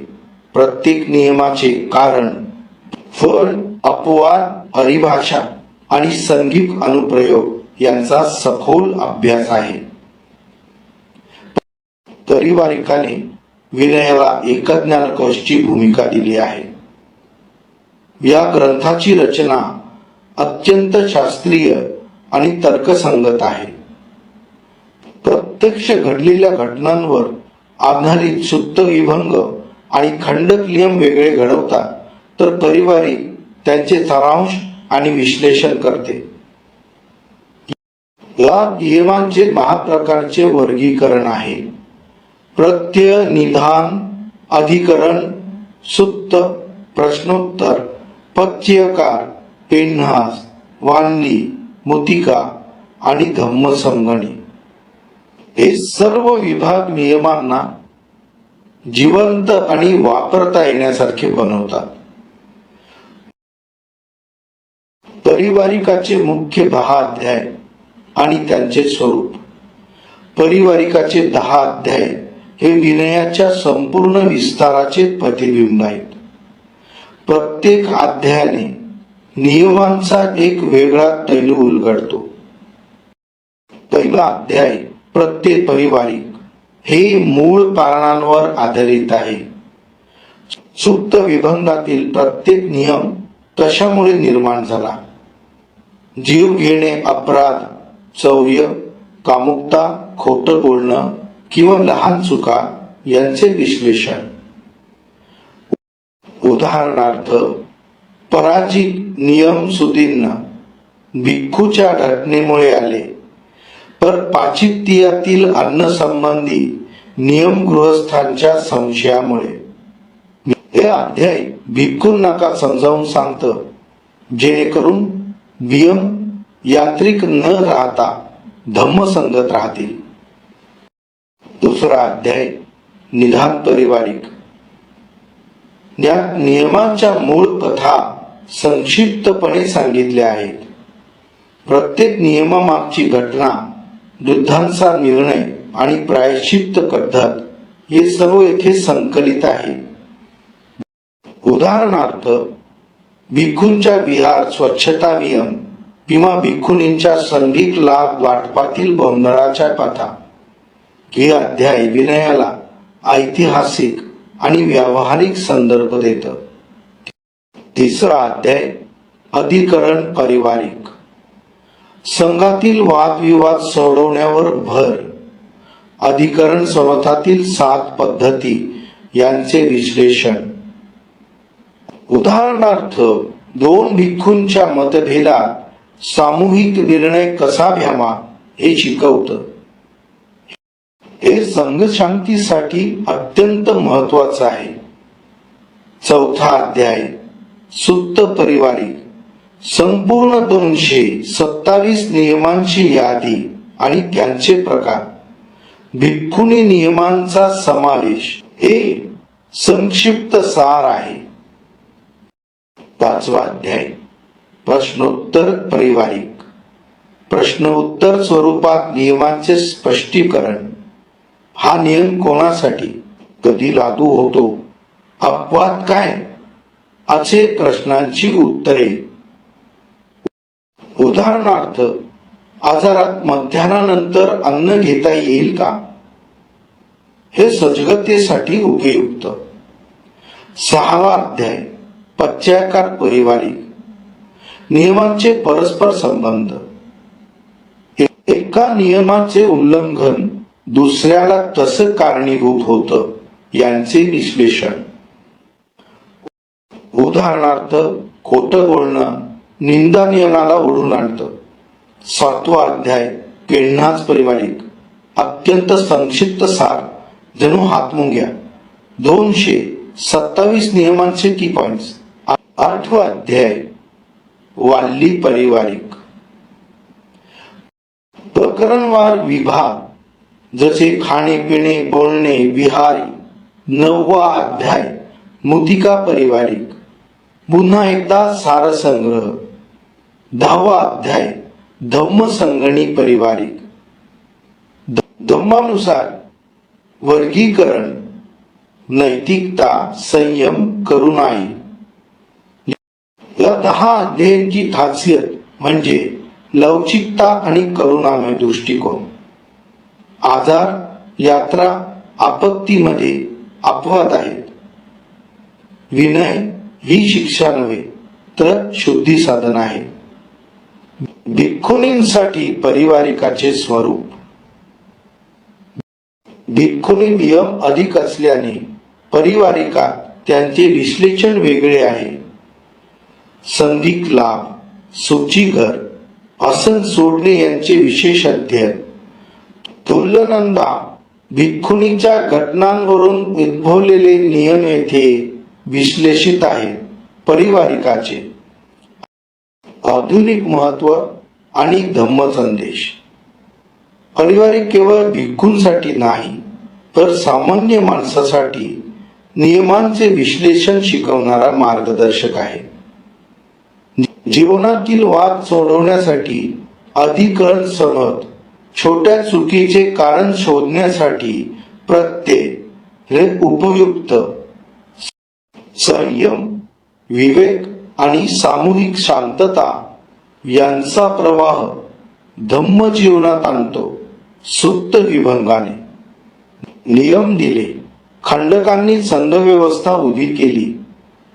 प्रत्येक नियमाचे कारण, फळ, अपवाद, परिभाषा आणि संघिक अनुप्रयोग यांचा सखोल अभ्यास आहे. पारिवारिकाने विनयाला एकज्ञानकोशची भूमिका दिली आहे. या ग्रंथाची रचना अत्यंत शास्त्रीय आणि तर्कसंगत आहे. प्रत्यक्ष घडलेल्या घटनांवर आधारित सुप्त विभंग आणि खंडक नियम वेगळे घडवतात, तर पारिवारिक त्यांचे सारांश आणि विश्लेषण करते. या नियमांचे 10 प्रकारचे वर्गीकरण आहे. प्रत्यय, निधान, अधिकरण, सुत्त, प्रश्नोत्तर, पच्यकार, पेन्हास, वांली, मुतिका आणि धम्मसंगणी. हे सर्व विभाग नियमांना जिवंत आणि वापरता येण्यासारखे बनवतात. पारिवारिकाचे मुख्य 10 अध्याय आणि त्यांचे स्वरूप. पारिवारिकाचे 10 अध्याय हे विनयाच्या संपूर्ण विस्ताराचे प्रतिबिंब आहेत. प्रत्येक अध्यायाने नियमांचा एक वेगळा पैलू उलगडतो. पहिला अध्याय प्रत्येक पारिवारिक हे मूळ कारणांवर आधारित आहे. सुप्त विभंगातील प्रत्येक नियम कशामुळे निर्माण झाला, जीव घेणे, अपराध, चौर्य, कामुकता, खोटं बोलणं किंवा लहान चुका यांचे विश्लेषण. उदाहरणार्थ, पराजित नियम सुदीर्ण भिक्खूच्या घटनेमुळे आले, तर पाश्चित्यातील अन्न संबंधी नियम गृहस्थांच्या संशयामुळे. हे अध्याय भिक्खूंना का समजावून सांगतं, जेणेकरून नियम यांत्रिक न राहता धम्मसंगत राहतील. दुसरा अध्याय निधान पारिवारिक. या नियमांच्या मूळ कथा संक्षिप्तपणे सांगितल्या आहेत. प्रत्येक नियमामागची घटना, बुद्धांचा निर्णय आणि प्रायश्चित्त पद्धत हे सर्व येथे संकलित आहे. उदाहरणार्थ भिक्खूंच्या विहार स्वच्छता नियम किंवा भिक्खुनींच्या संधिक लाभ वाटपातील गोंधळाच्या कथा. हे अध्याय विनयाला ऐतिहासिक आणि व्यावहारिक संदर्भ देतं. तिसरा अध्याय अधिकरण पारिवारिक. संघातील वादविवाद सोडवण्यावर भर. अधिकरण संवतातील 7 पद्धती यांचे विश्लेषण. उदाहरणार्थ 2 भिक्खूंच्या मतभेदात सामूहिक निर्णय कसा घ्यावा हे शिकवतं. हे संघशांतीसाठी अत्यंत महत्वाचं आहे. चौथा अध्याय सुत्त पारिवारिक. संपूर्ण 227 नियमांची यादी आणि त्यांचे प्रकार. भिक्खुनी नियमांचा समावेश हे संक्षिप्त सार आहे. पाचवा अध्याय प्रश्नोत्तर पारिवारिक. प्रश्न उत्तर स्वरूपात नियमांचे स्पष्टीकरण. हा नियम कोणासाठी, कधी लागू होतो, अपवाद काय, असे प्रश्नांची उत्तरे. उदाहरणार्थ आजारात मध्यान्हानंतर अन्न घेता येईल का, हे सजगतेसाठी उपयुक्त. 6वा अध्याय पच्चाकार पारिवारिक. नियमांचे परस्पर संबंध. एका नियमाचे उल्लंघन दुसऱ्याला कसं कारणीभूत होतं यांचे विश्लेषण. उदाहरणार्थ खोटं बोलणं निंदनीयाला ओढून आणतं. 7वा अध्याय केळणाच पारिवारिक. अत्यंत संक्षिप्त सार, जणू हातमुंग्या. 227 नियमांचे की पॉइंट्स. 8वा अध्याय वाल्ली पारिवारिक. प्रकरणवार विभाग जसे खाणे पिणे बोलणे विहारी. 9वा अध्याय मुतिका पारिवारिक. पुन्हा एकदा सारसंग्रह. 10वा अध्याय धम्मसंगणी पारिवारिक. धम्मानुसार वर्गीकरण, नैतिकता, संयम, करुणाई. या 10 अध्यायांची खासियत म्हणजे लवचिकता आणि करुणामय दृष्टिकोन. आजार, यात्रा, आपत्तीमध्ये अपवाद आहेत. विनय ही शिक्षा नव्हे तर शुद्धी साधन आहे. भिक्खुनींसाठी पारिवारिकाचे स्वरूप. भिक्खुनी नियम अधिक असल्याने पारिवारिकात त्यांचे विश्लेषण वेगळे आहे. संधिक लाभ, सूचीघर, आसन सोडणे यांचे विशेष अध्ययन. तुल्यनंदा भिक्खुनीच्या घटनांवरून उद्भवलेले नियम येथे विश्लेषित आहेत. पारिवारिकाचे आधुनिक महत्व आणि धम्मसंदेश. पारिवारिक केवळ भिक्खूंसाठी नाही तर सामान्य माणसासाठी नियमांचे विश्लेषण शिकवणारा मार्गदर्शक आहे. जीवनातील वाद सोडवण्यासाठी अधिकरण समज, छोट्या चुकीचे कारण शोधण्यासाठी प्रत्यय, हे उपयुक्त. संयम, विवेक आणि सामूहिक शांतता यांचा प्रवाह धम्म जीवनात आणतो. सुत्त विभंगाने नियम दिले, खंडकांनी संघ व्यवस्था उभी केली,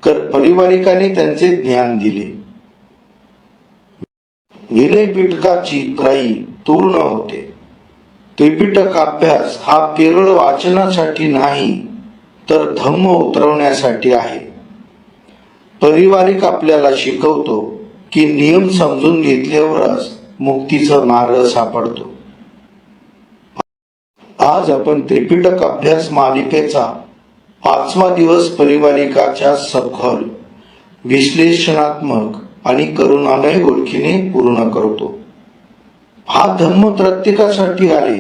तर पारिवारिकाने त्यांचे ज्ञान दिले. विनयपिटकाची त्राई पूर्ण होते. त्रिपिटक अभ्यास हा केवळ वाचनासाठी नाही तर धम्म उतरवण्यासाठी आहे. पारिवारिक आपल्याला शिकवतो की नियम समजून घेतल्यावरच मुक्तीचा मार्ग सापडतो. आज आपण त्रिपिटक अभ्यास मालिकेचा 5वा दिवस पारिवारिकाच्या सखोल, विश्लेषणात्मक आणि करुणामय ओळखीने पूर्ण करतो. हा धम्म प्रत्येकासाठी आहे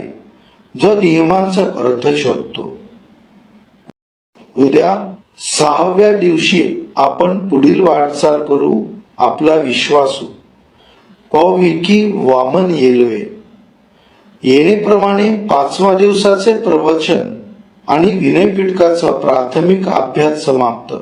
जो नियमांचा अर्थ शोधतो. उद्या 6व्या दिवशी आपण पुढील वाटचाल करू. आपला विश्वासू पौविकी वामन येलवे. येणेप्रमाणे 5व्या दिवसाचे प्रवचन आणि विनयपिटकाचा प्राथमिक अभ्यास समाप्त.